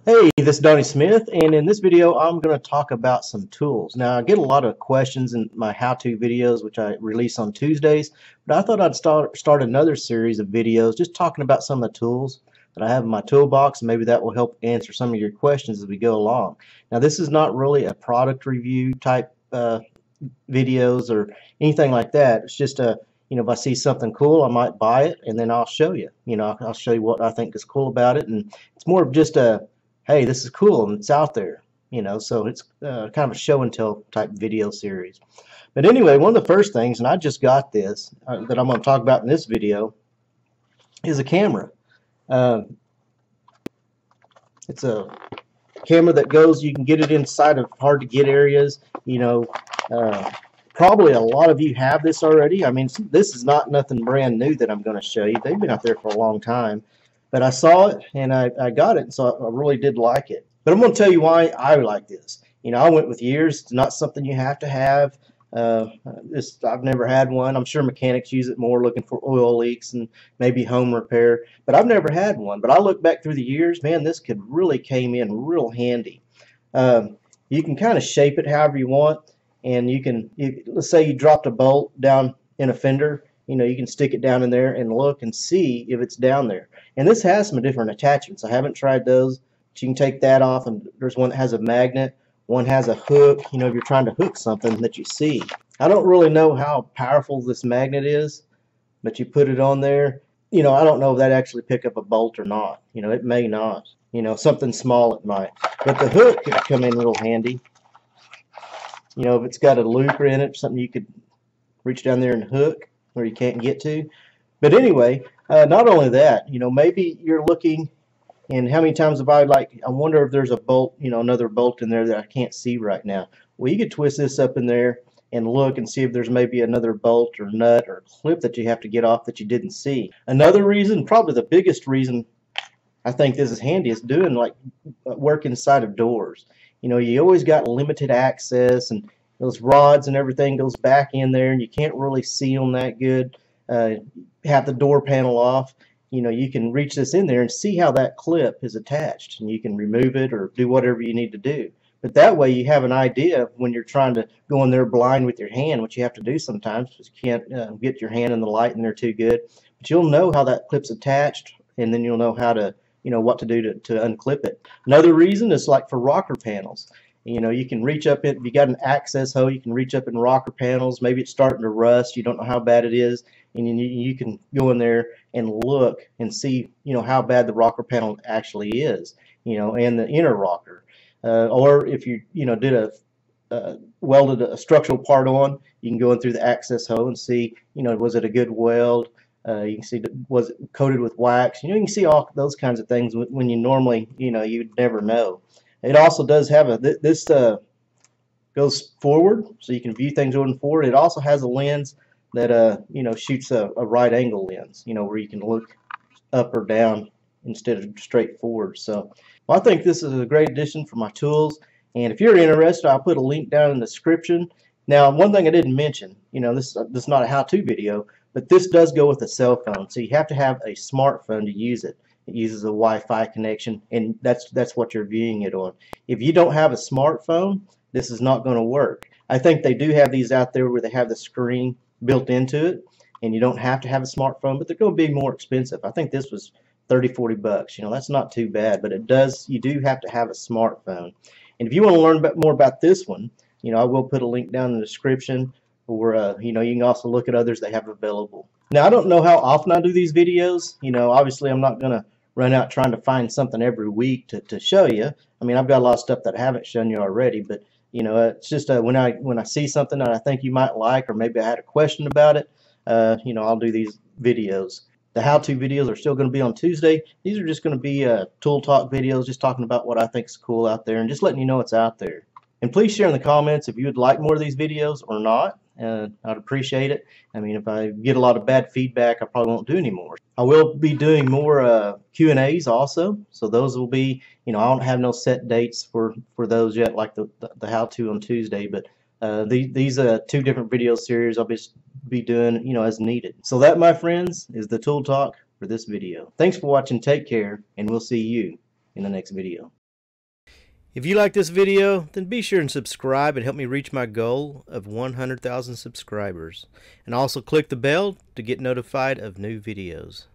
Hey, this is Donnie Smith, and in this video I'm going to talk about some tools. Now, I get a lot of questions in my how-to videos, which I release on Tuesdays, but I thought I'd start another series of videos just talking about some of the tools that I have in my toolbox, and maybe that will help answer some of your questions as we go along. Now, this is not really a product review type videos or anything like that. It's just if I see something cool, I might buy it, and then I'll show you. I'll show you what I think is cool about it, and it's more of just a hey, this is cool and it's out there, so it's kind of a show and tell type video series. But anyway, one of the first things, and I just got this, that I'm going to talk about in this video, is a camera. It's a camera that goes, you can get it inside of hard to get areas, probably a lot of you have this already. I mean, this is not nothing brand new that I'm going to show you. They've been out there for a long time. But I saw it and I got it, and so I really did like it. But I'm going to tell you why I like this. I went with years. It's not something you have to have. I've never had one. I'm sure mechanics use it more looking for oil leaks and maybe home repair. But I've never had one. But I look back through the years, man, this could really came in real handy. You can kind of shape it however you want, and let's say you dropped a bolt down in a fender. You can stick it down in there and look and see if it's down there. And this has some different attachments. I haven't tried those, but you can take that off, and there's one that has a magnet, one has a hook, if you're trying to hook something that you see. I don't really know how powerful this magnet is, but you put it on there. I don't know if that actually pick up a bolt or not. It may not. Something small it might. But the hook could come in real handy. If it's got a looper in it, something you could reach down there and hook where you can't get to. But anyway, not only that, maybe you're looking, and how many times have I wonder if there's a bolt, another bolt in there that I can't see right now. Well, you could twist this up in there and look and see if there's maybe another bolt or nut or clip that you have to get off that you didn't see. Another reason, probably the biggest reason I think this is handy, is doing work inside of doors. You always got limited access, and those rods and everything goes back in there, and you can't really see them that good. Have the door panel off. You can reach this in there and see how that clip is attached, and you can remove it or do whatever you need to do. But that way you have an idea when you're trying to go in there blind with your hand, which you have to do sometimes because you can't get your hand in the light in there too good. But you'll know how that clip's attached, and then you'll know how to what to do to unclip it. Another reason is like for rocker panels. You can reach up it. If you got an access hole, you can reach up in rocker panels. Maybe it's starting to rust. You don't know how bad it is, and you can go in there and look and see how bad the rocker panel actually is. And the inner rocker. Or if you did welded a structural part on, you can go in through the access hole and see was it a good weld. You can see, was it coated with wax. You can see all those kinds of things when you normally you'd never know. It also does have this goes forward, so you can view things going forward. It also has a lens that shoots a right angle lens, where you can look up or down instead of straight forward. So well, I think this is a great addition for my tools, and if you're interested, I'll put a link down in the description. Now, one thing I didn't mention, this is not a how-to video, but this does go with a cell phone, so you have to have a smartphone to use it. It uses a Wi-Fi connection, and that's what you're viewing it on. If you don't have a smartphone, this is not going to work. I think they do have these out there where they have the screen built into it, and you don't have to have a smartphone, but they're going to be more expensive. I think this was 30-40 bucks. That's not too bad, but you do have to have a smartphone. And if you want to learn more about this one, I will put a link down in the description, or you can also look at others they have available. Now, I don't know how often I do these videos. Obviously I'm not going to run out trying to find something every week to show you. I mean, I've got a lot of stuff that I haven't shown you already, but it's just when I see something that I think you might like, or maybe I had a question about it, I'll do these videos. The how-to videos are still going to be on Tuesday. These are just going to be tool talk videos, just talking about what I think is cool out there and just letting you know what's out there. And please share in the comments if you would like more of these videos or not. I'd appreciate it. I mean, if I get a lot of bad feedback, I probably won't do any more. I will be doing more Q&As also, so those will be, I don't have no set dates for those yet, like the how-to on Tuesday, but these two different video series I'll be doing, as needed. So that, my friends, is the tool talk for this video. Thanks for watching. Take care, and we'll see you in the next video. If you like this video, then be sure and subscribe and help me reach my goal of 100,000 subscribers. And also click the bell to get notified of new videos.